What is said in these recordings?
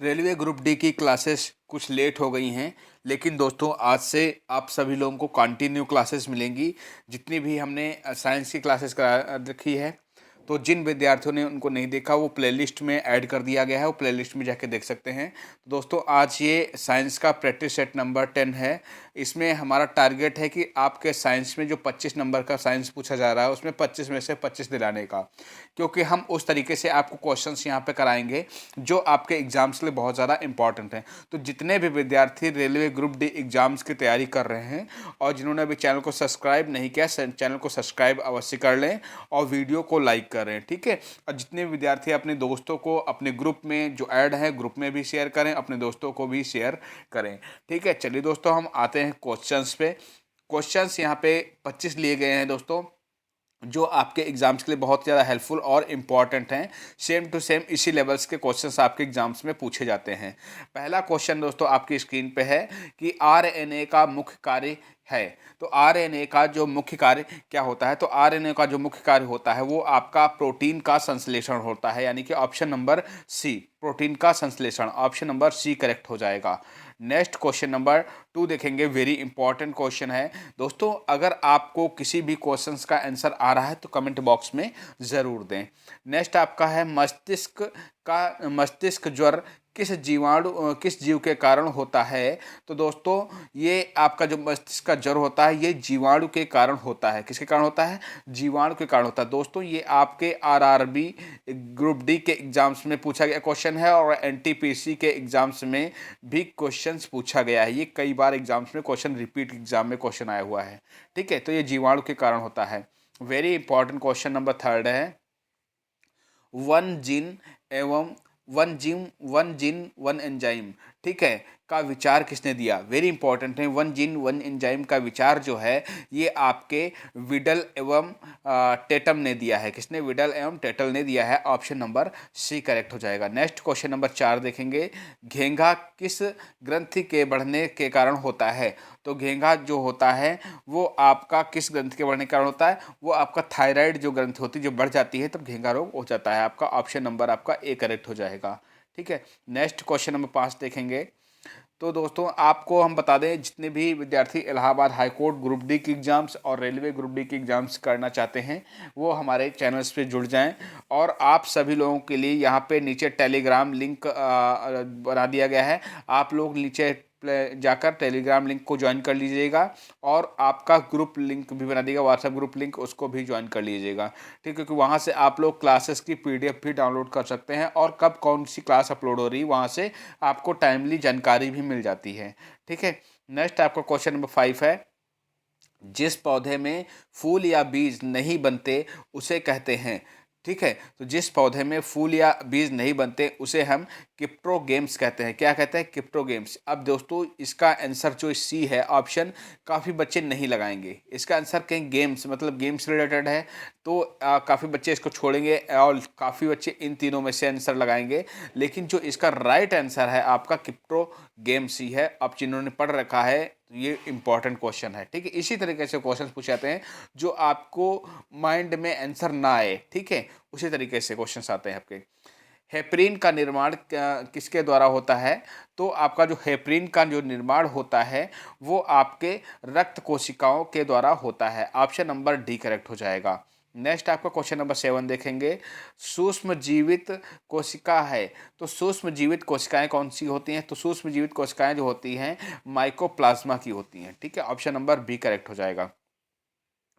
Railway group D की classes कुछ late हो गई हैं, लेकिन दोस्तों आज से आप सभी लोगों को कंटिन्यू क्लासेस मिलेंगी। जितनी भी हमने साइंस की क्लासेस करा रखी है, तो जिन विद्यार्थियों ने उनको नहीं देखा वो प्लेलिस्ट में ऐड कर दिया गया है, वो प्लेलिस्ट में जाके देख सकते हैं। तो दोस्तों आज ये साइंस का प्रैक्टिस सेट नंबर 10 है। इसमें हमारा टारगेट है कि आपके साइंस में जो 25 नंबर का साइंस पूछा जा रहा है उसमें 25 में से 25 दिलाने का, क्योंकि हम उस तरीके से आपको क्वेश्चंस यहाँ पे कराएंगे जो आपके एग्जाम्स के लिए बहुत ज़्यादा इंपॉर्टेंट हैं। तो जितने भी विद्यार्थी रेलवे ग्रुप डी एग्जाम्स की तैयारी कर रहे हैं और जिन्होंने अभी चैनल को सब्सक्राइब नहीं किया, चैनल को सब्सक्राइब अवश्य कर लें और वीडियो को लाइक करें, ठीक है। और जितने विद्यार्थी अपने दोस्तों को अपने ग्रुप में जो ऐड है ग्रुप में भी शेयर करें, अपने दोस्तों को भी शेयर करें, ठीक है। चलिए दोस्तों हम आते हैं क्वेश्चंस पे। क्वेश्चंस यहाँ पे 25 लिए गए हैं दोस्तों, जो आपके एग्जाम्स के लिए बहुत ज़्यादा हेल्पफुल और इम्पॉर्टेंट हैं। सेम टू सेम इसी लेवल्स के क्वेश्चंस आपके एग्जाम्स में पूछे जाते हैं। पहला क्वेश्चन दोस्तों आपकी स्क्रीन पे है कि आरएनए का मुख्य कार्य है। तो आरएनए का जो मुख्य कार्य क्या होता है, तो आरएनए का जो मुख्य कार्य होता है वो आपका प्रोटीन का संश्लेषण होता है, यानी कि ऑप्शन नंबर सी, प्रोटीन का संश्लेषण, ऑप्शन नंबर सी करेक्ट हो जाएगा। नेक्स्ट क्वेश्चन नंबर 2 देखेंगे, वेरी इंपॉर्टेंट क्वेश्चन है दोस्तों। अगर आपको किसी भी क्वेश्चंस का आंसर आ रहा है तो कमेंट बॉक्स में ज़रूर दें। नेक्स्ट आपका है मस्तिष्क ज्वर किस जीव के कारण होता है। तो दोस्तों ये आपका जो मस्तिष्क का ज्वर होता है ये जीवाणु के कारण होता है। किसके कारण होता है? जीवाणु के कारण होता है। दोस्तों ये आपके आरआरबी ग्रुप डी के एग्जाम्स में पूछा गया क्वेश्चन है और एनटीपीसी के एग्जाम्स में भी क्वेश्चंस पूछा गया है। ये कई बार एग्जाम्स में क्वेश्चन रिपीट एग्जाम में क्वेश्चन आया हुआ है, ठीक है। तो ये जीवाणु के कारण होता है। वेरी इंपॉर्टेंट क्वेश्चन नंबर 3 है, वन जीन एवं वन जीन वन एंजाइम, ठीक है, का विचार किसने दिया। वेरी इंपॉर्टेंट है। वन जीन वन एंजाइम का विचार जो है ये आपके विडल एवं टेटम ने दिया है। किसने? विडल एवं टेटल ने दिया है। ऑप्शन नंबर सी करेक्ट हो जाएगा। नेक्स्ट क्वेश्चन नंबर 4 देखेंगे, घेंघा किस ग्रंथि के बढ़ने के कारण होता है। तो घेंघा जो होता है वो आपका किस ग्रंथि के बढ़ने के कारण होता है? वो आपका थायराइड जो ग्रंथि होती है जो बढ़ जाती है तब घेंघा रोग हो जाता है। आपका ऑप्शन नंबर आपका ए करेक्ट हो जाएगा, ठीक है। नेक्स्ट क्वेश्चन नंबर 5 देखेंगे। तो दोस्तों आपको हम बता दें, जितने भी विद्यार्थी Allahabad high court group D की एग्ज़ाम्स और रेलवे ग्रुप डी की एग्ज़ाम्स करना चाहते हैं वो हमारे चैनल्स पे जुड़ जाएं। और आप सभी लोगों के लिए यहाँ पे नीचे टेलीग्राम लिंक बना दिया गया है। आप लोग नीचे जाकर टेलीग्राम लिंक को ज्वाइन कर लीजिएगा और आपका ग्रुप लिंक भी बना देगा, व्हाट्सएप ग्रुप लिंक, उसको भी ज्वाइन कर लीजिएगा, ठीक है। क्योंकि वहाँ से आप लोग क्लासेस की पीडीएफ भी डाउनलोड कर सकते हैं और कब कौन सी क्लास अपलोड हो रही है वहाँ से आपको टाइमली जानकारी भी मिल जाती है, ठीक है। नेक्स्ट आपका क्वेश्चन नंबर 5 है, जिस पौधे में फूल या बीज नहीं बनते उसे कहते हैं, ठीक है। तो जिस पौधे में फूल या बीज नहीं बनते उसे हम किप्रोगेम्स कहते हैं। क्या कहते हैं? किप्रोगेम्स। अब दोस्तों इसका आंसर जो सी है ऑप्शन काफ़ी बच्चे नहीं लगाएंगे। इसका आंसर कहीं गेम्स मतलब गेम्स रिलेटेड है तो काफ़ी बच्चे इसको छोड़ेंगे और काफ़ी बच्चे इन तीनों में से आंसर लगाएंगे। लेकिन जो इसका राइट आंसर है आपका किप्रोगेम्स ही है। अब जिन्होंने पढ़ रखा है तो ये इंपॉर्टेंट क्वेश्चन है, ठीक है। इसी तरीके से क्वेश्चन पूछे जाते हैं जो आपको माइंड में आंसर ना आए, ठीक है, उसी तरीके से क्वेश्चंस आते हैं आपके। हेपरिन का निर्माण किसके द्वारा होता है। तो आपका जो हेपरिन का जो निर्माण होता है वो आपके रक्त कोशिकाओं के द्वारा होता है। ऑप्शन नंबर डी करेक्ट हो जाएगा। नेक्स्ट आपका क्वेश्चन नंबर 7 देखेंगे, सूक्ष्म जीवित कोशिका है। तो सूक्ष्म जीवित कोशिकाएं कौन सी होती हैं? तो सूक्ष्म जीवित कोशिकाएं जो होती हैं माइकोप्लाज्मा की होती हैं, ठीक है। ऑप्शन नंबर बी करेक्ट हो जाएगा।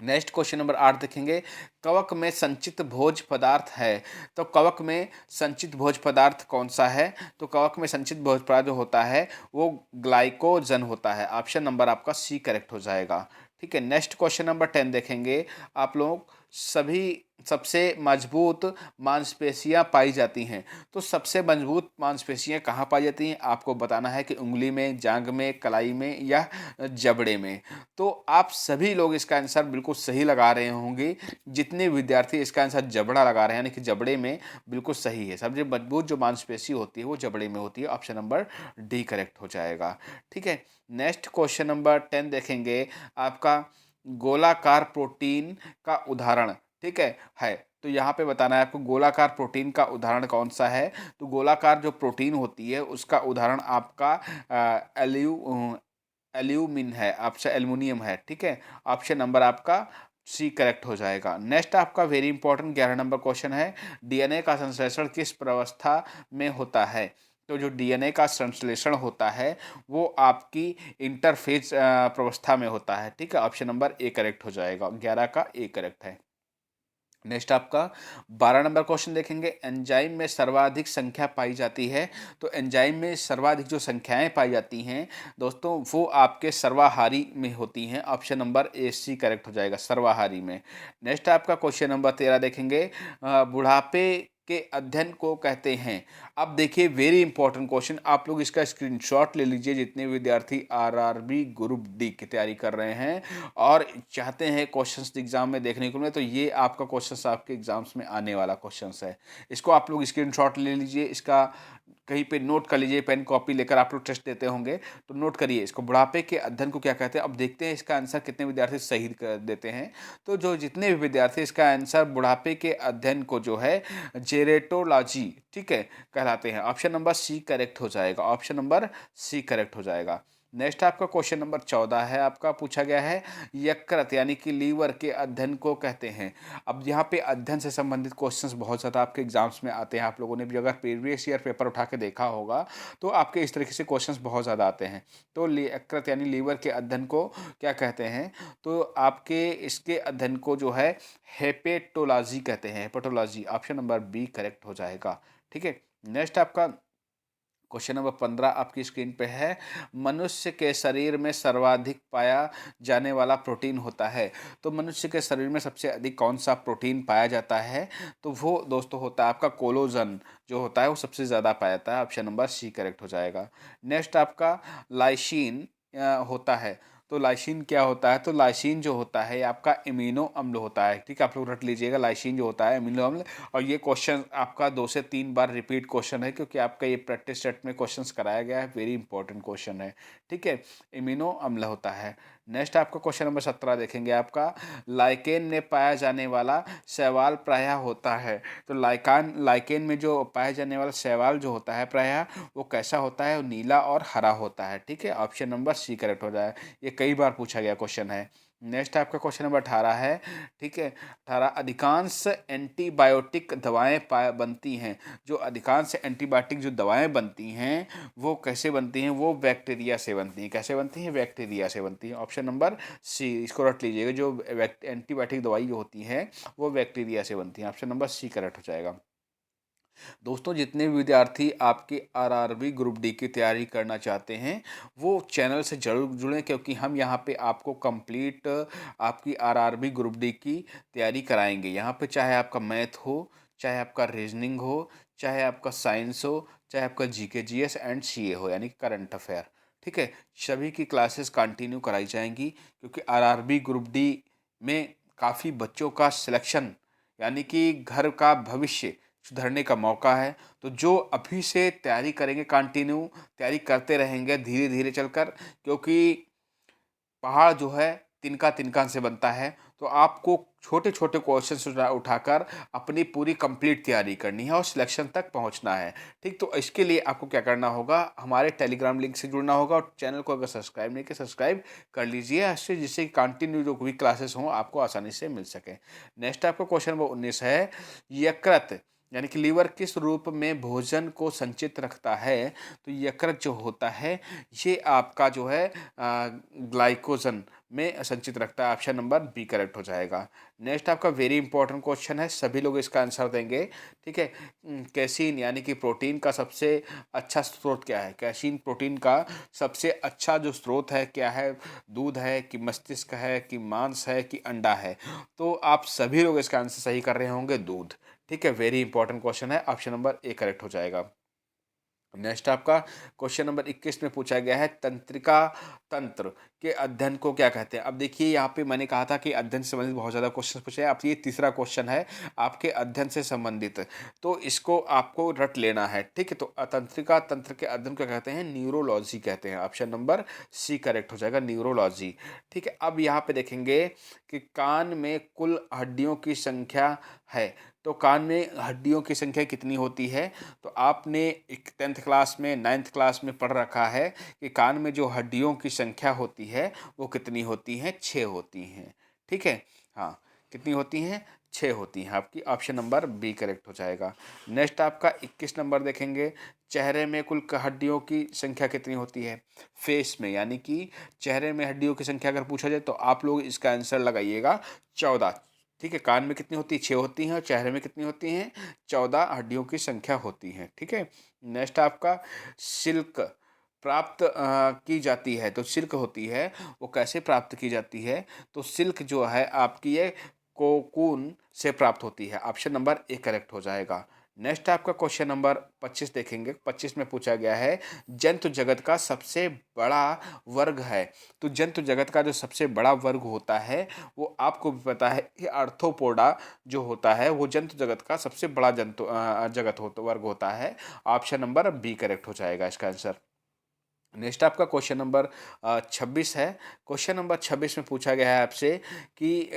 नेक्स्ट क्वेश्चन नंबर 8 देखेंगे, कवक में संचित भोज पदार्थ है। तो कवक में संचित भोज पदार्थ कौन सा है? तो कवक में संचित भोज पदार्थ जो होता है वो ग्लाइकोजन होता है। ऑप्शन नंबर आपका सी करेक्ट हो जाएगा, ठीक है। नेक्स्ट क्वेश्चन नंबर 10 देखेंगे, आप लोग सभी सबसे मजबूत मांसपेशियां पाई जाती हैं। तो सबसे मजबूत मांसपेशियां कहाँ पाई जाती हैं? आपको बताना है कि उंगली में, जांघ में, कलाई में या जबड़े में। तो आप सभी लोग इसका आंसर बिल्कुल सही लगा रहे होंगे। जितने विद्यार्थी इसका आंसर जबड़ा लगा रहे हैं, यानी कि जबड़े में, बिल्कुल सही है। सबसे मजबूत जो मांसपेशी होती है वो जबड़े में होती है। ऑप्शन नंबर डी करेक्ट हो जाएगा, ठीक है। नेक्स्ट क्वेश्चन नंबर 10 देखेंगे, आपका गोलाकार प्रोटीन का उदाहरण, ठीक है। तो यहाँ पे बताना है आपको गोलाकार प्रोटीन का उदाहरण कौन सा है। तो गोलाकार जो प्रोटीन होती है उसका उदाहरण आपका एल्यूमिन है, आपसे एल्युमिनियम है, ठीक है। ऑप्शन नंबर आपका सी करेक्ट हो जाएगा। नेक्स्ट आपका वेरी इंपॉर्टेंट 11 नंबर क्वेश्चन है, डीएनए का संश्लेषण किस प्रावस्था में होता है। तो जो डीएनए का संश्लेषण होता है वो आपकी इंटरफेज प्रावस्था में होता है, ठीक है। ऑप्शन नंबर ए करेक्ट हो जाएगा, 11 का ए करेक्ट है। नेक्स्ट आपका 12 नंबर क्वेश्चन देखेंगे, एंजाइम में सर्वाधिक संख्या पाई जाती है। तो एंजाइम में सर्वाधिक जो संख्याएं पाई जाती हैं दोस्तों वो आपके सर्वाहारी में होती हैं। Option number A C correct हो जाएगा, सर्वाहारी में। नेक्स्ट आपका क्वेश्चन नंबर 13 देखेंगे, बुढ़ापे के अध्ययन को कहते हैं। अब देखिए वेरी इंपॉर्टेंट क्वेश्चन, आप लोग इसका स्क्रीनशॉट ले लीजिए जितने विद्यार्थी आरआरबी ग्रुप डी की तैयारी कर रहे हैं और चाहते हैं क्वेश्चंस एग्जाम में देखने को मिले, तो ये आपका क्वेश्चंस आपके एग्जाम्स में आने वाला क्वेश्चंस है। इसको आप लोग स्क्रीनशॉट ले लीजिए, इसका कहीं पे नोट कर लीजिए, पेन कॉपी लेकर आप लोग टेस्ट देते होंगे तो नोट करिए इसको, बुढ़ापे के अध्ययन को क्या कहते हैं। अब देखते हैं इसका आंसर कितने विद्यार्थी सही कर देते हैं। तो जो जितने भी विद्यार्थी इसका आंसर बुढ़ापे के अध्ययन को जो है जेरेटोलॉजी, ठीक है, कहलाते हैं। ऑप्शन नंबर सी करेक्ट हो जाएगा, ऑप्शन नंबर सी करेक्ट हो जाएगा। नेक्स्ट आपका क्वेश्चन नंबर 14 है, आपका पूछा गया है यकृत यानी कि लीवर के अध्ययन को कहते हैं। अब यहाँ पे अध्ययन से संबंधित क्वेश्चंस बहुत ज़्यादा आपके एग्जाम्स में आते हैं। आप लोगों ने भी अगर प्रीवियस ईयर पेपर उठा के देखा होगा तो आपके इस तरीके से क्वेश्चंस बहुत ज़्यादा आते हैं। तो यकृत यानी लीवर के अध्ययन को क्या कहते हैं, तो आपके इसके अध्ययन को जो है हेपेटोलॉजी कहते हैं, hepatology. Option number B correct हो जाएगा, ठीक है। नेक्स्ट आपका क्वेश्चन नंबर 15 आपकी स्क्रीन पे है, मनुष्य के शरीर में सर्वाधिक पाया जाने वाला प्रोटीन होता है। तो मनुष्य के शरीर में सबसे अधिक कौन सा प्रोटीन पाया जाता है, तो वो दोस्तों होता है आपका कोलोजन, जो होता है वो सबसे ज़्यादा पाया जाता है। ऑप्शन नंबर सी करेक्ट हो जाएगा। नेक्स्ट आपका लाइसिन होता है। तो लाइसिन क्या होता है, तो लाइसिन जो होता है आपका इम्यूनो अम्ल होता है, ठीक है। आप लोग रट लीजिएगा, लाइसिन जो होता है इम्यूनो अम्ल। और ये क्वेश्चन आपका 2 से 3 बार रिपीट क्वेश्चन है क्योंकि आपका ये प्रैक्टिस सेट में क्वेश्चंस कराया गया है, वेरी इंपॉर्टेंट क्वेश्चन है, ठीक है। इम्यूनो अम्ल होता है। नेक्स्ट आपका क्वेश्चन नंबर 17 देखेंगे, आपका लाइकेन में पाया जाने वाला शैवाल प्रायः होता है। तो लाइकेन में जो पाया जाने वाला शैवाल जो होता है प्रायः वो कैसा होता है, वो नीला और हरा होता है, ठीक है। ऑप्शन नंबर सी करेक्ट हो जाए, ये कई बार पूछा गया क्वेश्चन है। नेक्स्ट आपका क्वेश्चन नंबर 18 है, ठीक है। 18, अधिकांश एंटीबायोटिक दवाएं बनती हैं। जो अधिकांश एंटीबायोटिक जो दवाएं बनती हैं वो कैसे बनती हैं, वो बैक्टीरिया से बनती हैं। कैसे बनती हैं, बैक्टीरिया से बनती हैं। ऑप्शन नंबर सी, इसको रट लीजिएगा, जो एंटीबायोटिक दवाई जो होती हैं वो बैक्टीरिया से बनती हैं। ऑप्शन नंबर सी करेक्ट हो जाएगा। दोस्तों जितने भी विद्यार्थी आपके आरआरबी ग्रुप डी की तैयारी करना चाहते हैं वो चैनल से जरूर जुड़ें, क्योंकि हम यहाँ पे आपको कंप्लीट आपकी आरआरबी ग्रुप डी की तैयारी कराएंगे। यहाँ पे चाहे आपका मैथ हो, चाहे आपका रीजनिंग हो, चाहे आपका साइंस हो, चाहे आपका जीके जीएस एंड सीए हो यानी करंट अफेयर, ठीक है। सभी की क्लासेस कंटिन्यू कराई जाएंगी क्योंकि आरआरबी ग्रुप डी में काफ़ी बच्चों का सिलेक्शन यानी कि घर का भविष्य सुधरने का मौका है। तो जो अभी से तैयारी करेंगे, कंटिन्यू तैयारी करते रहेंगे धीरे धीरे चलकर, क्योंकि पहाड़ जो है तिनका तिनका से बनता है। तो आपको छोटे छोटे क्वेश्चन उठाकर अपनी पूरी कंप्लीट तैयारी करनी है और सिलेक्शन तक पहुंचना है, ठीक। तो इसके लिए आपको क्या करना होगा, हमारे टेलीग्राम लिंक से जुड़ना होगा और चैनल को अगर सब्सक्राइब नहीं किया सब्सक्राइब कर लीजिए इससे, जिससे कंटिन्यू जो भी क्लासेस हों आपको आसानी से मिल सके। नेक्स्ट आपका क्वेश्चन नंबर 19 है, यकृत यानी कि लीवर किस रूप में भोजन को संचित रखता है। तो यकृत जो होता है ये आपका जो है ग्लाइकोजन में संचित रखता है। ऑप्शन नंबर बी करेक्ट हो जाएगा। नेक्स्ट आपका वेरी इंपॉर्टेंट क्वेश्चन है, सभी लोग इसका आंसर देंगे, ठीक है। कैसीन यानी कि प्रोटीन का सबसे अच्छा स्रोत क्या है। कैसीन प्रोटीन का सबसे अच्छा जो स्रोत है क्या है, दूध है कि मस्तिष्क है कि मांस है कि अंडा है। तो आप सभी लोग इसका आंसर सही कर रहे होंगे, दूध, ठीक है। वेरी इंपॉर्टेंट क्वेश्चन है, ऑप्शन नंबर ए करेक्ट हो जाएगा। नेक्स्ट आपका क्वेश्चन नंबर 21 में पूछा गया है, तंत्रिका तंत्र के अध्ययन को क्या कहते हैं। अब देखिए यहाँ पे मैंने कहा था कि अध्ययन से संबंधित बहुत ज़्यादा क्वेश्चन पूछे हैं। अब ये तीसरा क्वेश्चन है आपके अध्ययन से संबंधित, तो इसको आपको रट लेना है, ठीक है। तो तंत्रिका तंत्र के अध्ययन को कहते हैं न्यूरोलॉजी कहते हैं। ऑप्शन नंबर सी करेक्ट हो जाएगा, न्यूरोलॉजी, ठीक है। अब यहाँ पे देखेंगे कि कान में कुल हड्डियों की संख्या है, तो कान में हड्डियों की संख्या कितनी होती है। तो आपने 10th क्लास में 9th क्लास में पढ़ रखा है कि कान में जो हड्डियों की संख्या होती है वो कितनी होती हैं, 6 होती हैं, ठीक है। हाँ, कितनी होती हैं, 6 होती हैं। आपकी ऑप्शन नंबर बी करेक्ट हो जाएगा। नेक्स्ट आपका 21 नंबर देखेंगे, चेहरे में कुल हड्डियों की संख्या कितनी होती है। फेस में, यानी कि चेहरे में हड्डियों की संख्या अगर पूछा जाए तो आप लोग इसका आंसर लगाइएगा 14, ठीक है। कान में कितनी होती है, 6 होती हैं, और चेहरे में कितनी होती हैं, 14 हड्डियों की संख्या होती है, ठीक है। नेक्स्ट आपका सिल्क प्राप्त की जाती है, तो सिल्क होती है वो कैसे प्राप्त की जाती है। तो सिल्क जो है आपकी ये कोकून से प्राप्त होती है। ऑप्शन नंबर ए करेक्ट हो जाएगा। नेक्स्ट आपका क्वेश्चन नंबर 25 देखेंगे। 25 में पूछा गया है जंतु जगत का सबसे बड़ा वर्ग है। तो जंतु जगत का जो सबसे बड़ा वर्ग होता है वो आपको भी पता है कि आर्थ्रोपोडा जो होता है वो जंतु जगत का सबसे बड़ा जंतु जगत होता वर्ग होता है। ऑप्शन नंबर बी करेक्ट हो जाएगा इसका आंसर। नेक्स्ट आपका क्वेश्चन नंबर 26 है। क्वेश्चन नंबर 26 में पूछा गया है आपसे कि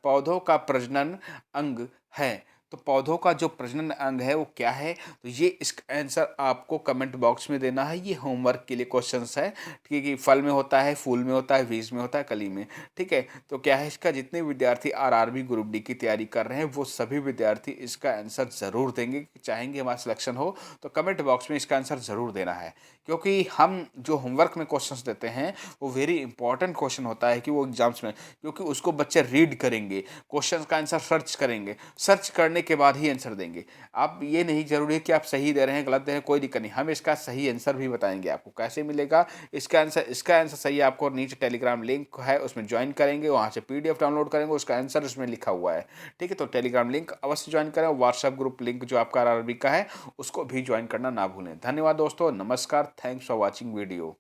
पौधों का प्रजनन अंग है, तो पौधों का जो प्रजनन अंग है वो क्या है। तो ये इसका आंसर आपको कमेंट बॉक्स में देना है। ये होमवर्क के लिए क्वेश्चंस है, ठीक है। कि फल में होता है, फूल में होता है, बीज में होता है, कली में, ठीक है। तो क्या है इसका, जितने विद्यार्थी आरआरबी ग्रुप डी की तैयारी कर रहे हैं वो सभी विद्यार्थी इसका आंसर ज़रूर देंगे, चाहेंगे हमारा सिलेक्शन हो तो कमेंट बॉक्स में इसका आंसर ज़रूर देना है। क्योंकि हम जो होमवर्क में क्वेश्चंस देते हैं वो वेरी इंपॉर्टेंट क्वेश्चन होता है कि वो एग्जाम्स में, क्योंकि उसको बच्चे रीड करेंगे, क्वेश्चन का आंसर सर्च करेंगे, सर्च करने के बाद ही आंसर देंगे। आप ये नहीं जरूरी है कि आप सही दे रहे हैं गलत दे रहे हैं, कोई दिक्कत नहीं, हम इसका सही आंसर भी बताएंगे आपको कैसे मिलेगा इसका आंसर सही है आपको। नीचे टेलीग्राम लिंक है उसमें ज्वाइन करेंगे, वहाँ से PDF डाउनलोड करेंगे, उसका आंसर उसमें लिखा हुआ है, ठीक है। तो टेलीग्राम लिंक अवश्य ज्वाइन करें, व्हाट्सएप ग्रुप लिंक जो आपका आरआरबी का है उसको भी ज्वाइन करना ना भूलें। धन्यवाद दोस्तों, नमस्कार, थैंक्स फॉर वॉचिंग वीडियो।